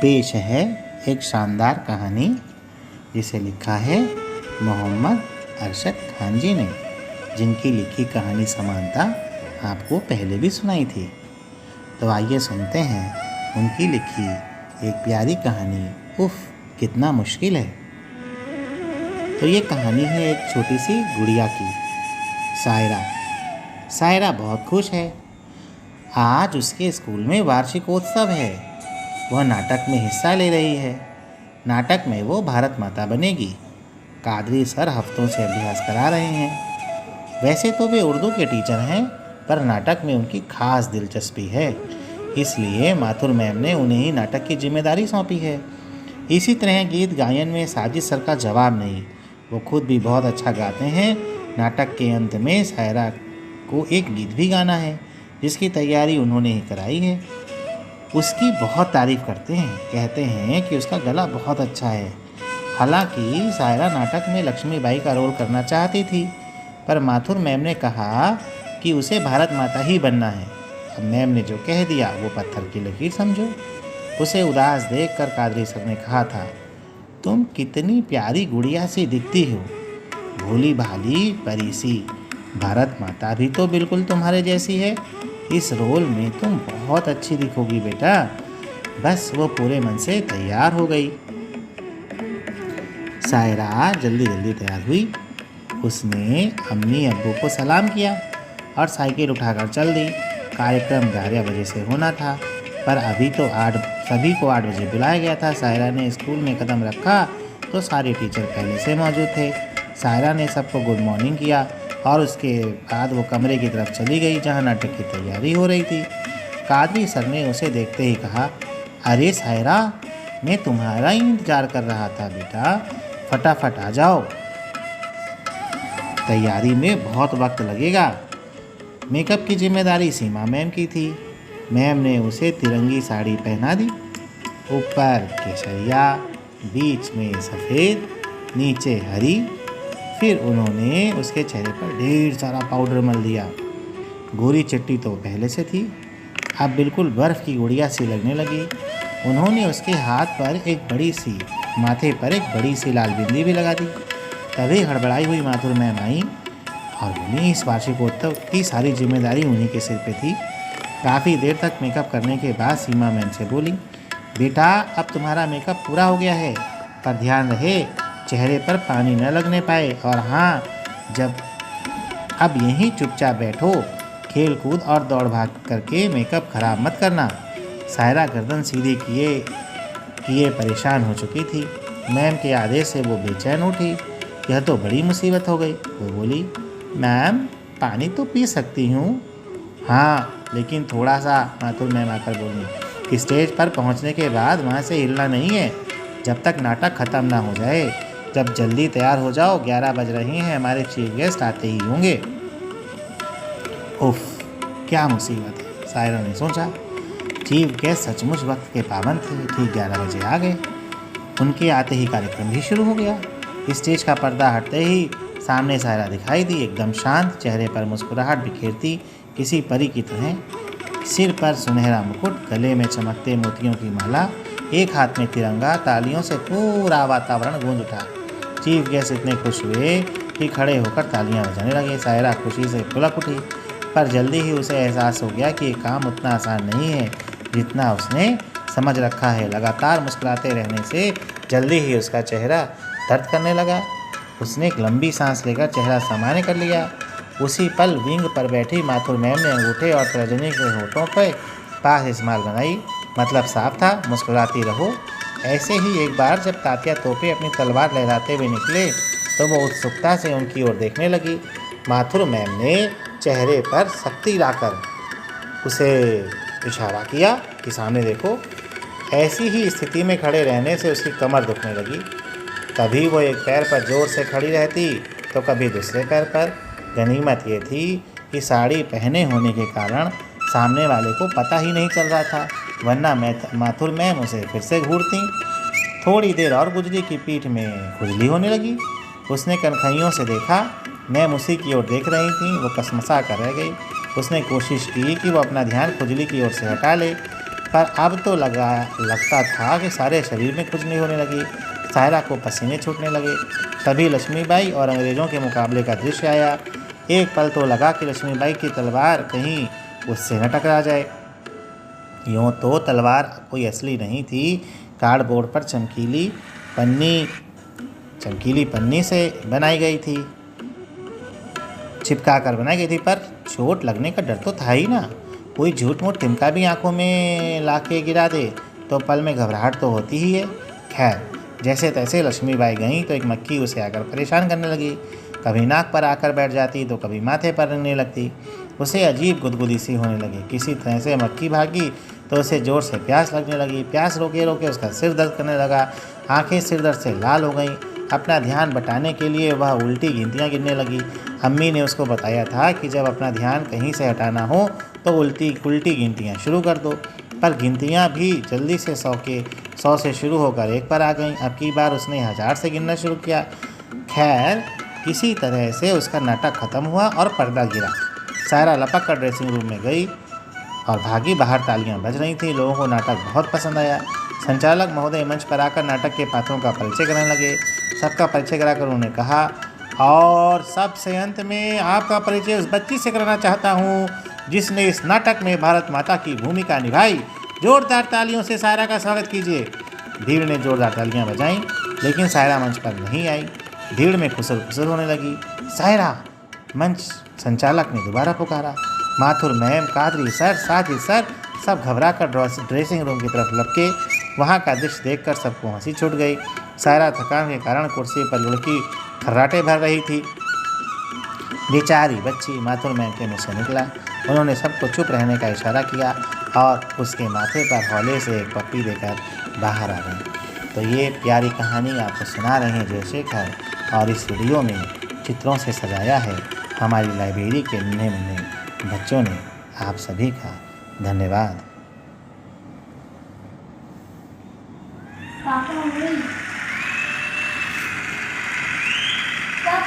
पेश है एक शानदार कहानी जिसे लिखा है मोहम्मद अरशद खान जी ने, जिनकी लिखी कहानी समानता आपको पहले भी सुनाई थी। तो आइए सुनते हैं उनकी लिखी एक प्यारी कहानी उफ़ कितना मुश्किल है। तो ये कहानी है एक छोटी सी गुड़िया की, सायरा। सायरा बहुत खुश है। आज उसके स्कूल में वार्षिकोत्सव है। वह नाटक में हिस्सा ले रही है। नाटक में वो भारत माता बनेगी। कादरी सर हफ्तों से अभ्यास करा रहे हैं। वैसे तो वे उर्दू के टीचर हैं, पर नाटक में उनकी खास दिलचस्पी है, इसलिए माथुर मैम ने उन्हें ही नाटक की जिम्मेदारी सौंपी है। इसी तरह गीत गायन में साजिद सर का जवाब नहीं। वो खुद भी बहुत अच्छा गाते हैं। नाटक के अंत में सायरा को एक गीत भी गाना है, जिसकी तैयारी उन्होंने ही कराई है। उसकी बहुत तारीफ़ करते हैं, कहते हैं कि उसका गला बहुत अच्छा है। हालांकि सायरा नाटक में लक्ष्मीबाई का रोल करना चाहती थी, पर माथुर मैम ने कहा कि उसे भारत माता ही बनना है। अब मैम ने जो कह दिया वो पत्थर की लकीर समझो। उसे उदास देखकर कादरी सर ने कहा था, तुम कितनी प्यारी गुड़िया सी दिखती हो, भोली भाली परी सी। भारत माता भी तो बिल्कुल तुम्हारे जैसी है। इस रोल में तुम बहुत अच्छी दिखोगी बेटा। बस वो पूरे मन से तैयार हो गई। सायरा जल्दी जल्दी तैयार हुई। उसने अम्मी अब्बू को सलाम किया और साइकिल उठाकर चल दी। कार्यक्रम 11 बजे से होना था, पर अभी तो सभी को 8 बजे बुलाया गया था। सायरा ने स्कूल में कदम रखा तो सारे टीचर पहले से मौजूद थे। सायरा ने सबको गुड मॉर्निंग किया और उसके बाद वो कमरे की तरफ चली गई जहाँ नाटक की तैयारी हो रही थी। कादरी सर ने उसे देखते ही कहा, अरे सायरा, मैं तुम्हारा ही इंतज़ार कर रहा था बेटा, फटाफट आ जाओ, तैयारी में बहुत वक्त लगेगा। मेकअप की जिम्मेदारी सीमा मैम की थी। मैम ने उसे तिरंगी साड़ी पहना दी, ऊपर केसरिया, बीच में सफ़ेद, नीचे हरी। फिर उन्होंने उसके चेहरे पर ढेर सारा पाउडर मल दिया। गोरी चिट्टी तो पहले से थी, अब बिल्कुल बर्फ़ की गुड़िया सी लगने लगी। उन्होंने उसके हाथ पर एक बड़ी सी, माथे पर एक बड़ी सी लाल बिंदी भी लगा दी। तभी हड़बड़ाई हुई माथुर मैम आई और बोली, इस वार्षिकोत्सव की सारी जिम्मेदारी उन्हीं के सिर पे थी। काफ़ी देर तक मेकअप करने के बाद सीमा मैम से बोली, बेटा अब तुम्हारा मेकअप पूरा हो गया है, पर ध्यान रहे चेहरे पर पानी न लगने पाए। और हाँ, अब यहीं चुपचाप बैठो, खेल कूद और दौड़ भाग करके मेकअप खराब मत करना। सायरा गर्दन सीधी किए परेशान हो चुकी थी। मैम के आदेश से वो बेचैन उठी। यह तो बड़ी मुसीबत हो गई। वो बोली, मैम पानी तो पी सकती हूँ। हाँ, लेकिन थोड़ा सा, माथुर मैम आकर बोली। स्टेज पर पहुँचने के बाद वहाँ से हिलना नहीं है जब तक नाटक ख़त्म ना हो जाए। जब जल्दी तैयार हो जाओ, 11 बज रहे हैं, हमारे चीफ गेस्ट आते ही होंगे। उफ़, क्या मुसीबत है, सायरा ने सोचा। चीफ गेस्ट सचमुच वक्त के पाबंद थे। ठीक 11 बजे आ गए। उनके आते ही कार्यक्रम भी शुरू हो गया। स्टेज का पर्दा हटते ही सामने सायरा दिखाई दी, एकदम शांत, चेहरे पर मुस्कुराहट बिखेरती किसी परी की तरह। सिर पर सुनहरा मुकुट, गले में चमकते मोतियों की माला, एक हाथ में तिरंगा। तालियों से पूरा वातावरण गूंज उठा। चीफ गेस्ट इतने खुश हुए कि खड़े होकर तालियां बजाने लगे। सायरा खुशी से पुलक उठी, पर जल्दी ही उसे एहसास हो गया कि ये काम उतना आसान नहीं है जितना उसने समझ रखा है। लगातार मुस्कुराते रहने से जल्दी ही उसका चेहरा दर्द करने लगा। उसने एक लंबी सांस लेकर चेहरा सामान्य कर लिया। उसी पल विंग पर बैठी माथुर मैम ने अंगूठे और तर्जनी के होठों पर पास इस्माइल बनाई। मतलब साफ था, मुस्कुराती रहो। ऐसे ही एक बार जब तात्या तोपे अपनी तलवार लहराते हुए निकले तो वो उत्सुकता से उनकी ओर देखने लगी। माथुर मैम ने चेहरे पर सख्ती लाकर उसे इशारा किया कि सामने देखो। ऐसी ही स्थिति में खड़े रहने से उसकी कमर दुखने लगी। कभी वो एक पैर पर जोर से खड़ी रहती तो कभी दूसरे पैर पर। गनीमत ये थी कि साड़ी पहने होने के कारण सामने वाले को पता ही नहीं चल रहा था, वरना माथुर मैम उसे फिर से घूरती। थोड़ी देर और गुजरी की पीठ में खुजली होने लगी। उसने कनखइयों से देखा, मैम उसी की ओर देख रही थी। वो कसमसा कर रह गई। उसने कोशिश की कि वो अपना ध्यान खुजली की ओर से हटा ले, पर अब तो लगता था कि सारे शरीर में खुजली होने लगी। सायरा को पसीने छूटने लगे। तभी लक्ष्मीबाई और अंग्रेज़ों के मुकाबले का दृश्य आया। एक पल तो लगा कि लक्ष्मीबाई की तलवार कहीं उससे न टकरा जाए। यूँ तो तलवार कोई असली नहीं थी, कार्डबोर्ड पर चमकीली पन्नी से बनाई गई थी, चिपका कर बनाई गई थी। पर चोट लगने का डर तो था ही ना। कोई झूठ मूठ तिनका भी आंखों में लाके गिरा दे तो पल में घबराहट तो होती ही है। खैर, जैसे तैसे लक्ष्मीबाई गईं तो एक मक्खी उसे आकर परेशान करने लगी। कभी नाक पर आकर बैठ जाती तो कभी माथे पर रंगने लगती। उसे अजीब गुदगुदी सी होने लगी। किसी तरह से मक्खी भागी तो उसे ज़ोर से प्यास लगने लगी। प्यास रोके रोके उसका सिर दर्द करने लगा। आंखें सिर दर्द से लाल हो गईं। अपना ध्यान बटाने के लिए वह उल्टी गिनतियाँ गिनने लगी। अम्मी ने उसको बताया था कि जब अपना ध्यान कहीं से हटाना हो तो उल्टी गिनतियाँ शुरू कर दो। पर गिनतियाँ भी जल्दी से 100 से शुरू होकर 1 पर आ गईं। अब की बार उसने 1000 से गिनना शुरू किया। खैर, किसी तरह से उसका नाटक खत्म हुआ और पर्दा गिरा। सायरा लपक कर ड्रेसिंग रूम में गई और भागी। बाहर तालियां बज रही थीं। लोगों को नाटक बहुत पसंद आया। संचालक महोदय मंच पर आकर नाटक के पात्रों का परिचय कराने लगे। सबका परिचय कराकर उन्होंने कहा, और सबसे अंत में आपका परिचय उस बच्ची से कराना चाहता हूँ जिसने इस नाटक में भारत माता की भूमिका निभाई। जोरदार तालियों से सायरा का स्वागत कीजिए। भीड़ ने जोरदार तालियां बजाईं, लेकिन सायरा मंच पर नहीं आई। भीड़ में खुसर खुसर होने लगी। सायरा! मंच संचालक ने दोबारा पुकारा। Mathur ma'am, Qadri sir, Sajid sir सब घबरा कर ड्रेसिंग रूम की तरफ लपके। वहाँ का दृश्य देखकर सबको हंसी छूट गई। सायरा थकान के कारण कुर्सी पर लुढ़की खर्राटे भर रही थी। बेचारी बच्ची माथुर मैम के मुँह से निकला। उन्होंने सबको चुप रहने का इशारा किया और उसके माथे पर हौले से एक पप्पी देकर बाहर आ गई। तो ये प्यारी कहानी आपको सुना रहे हैं जयशेखर, और इस वीडियो में चित्रों से सजाया है हमारी लाइब्रेरी के नन्हे मुन्ने बच्चों ने। आप सभी का धन्यवाद।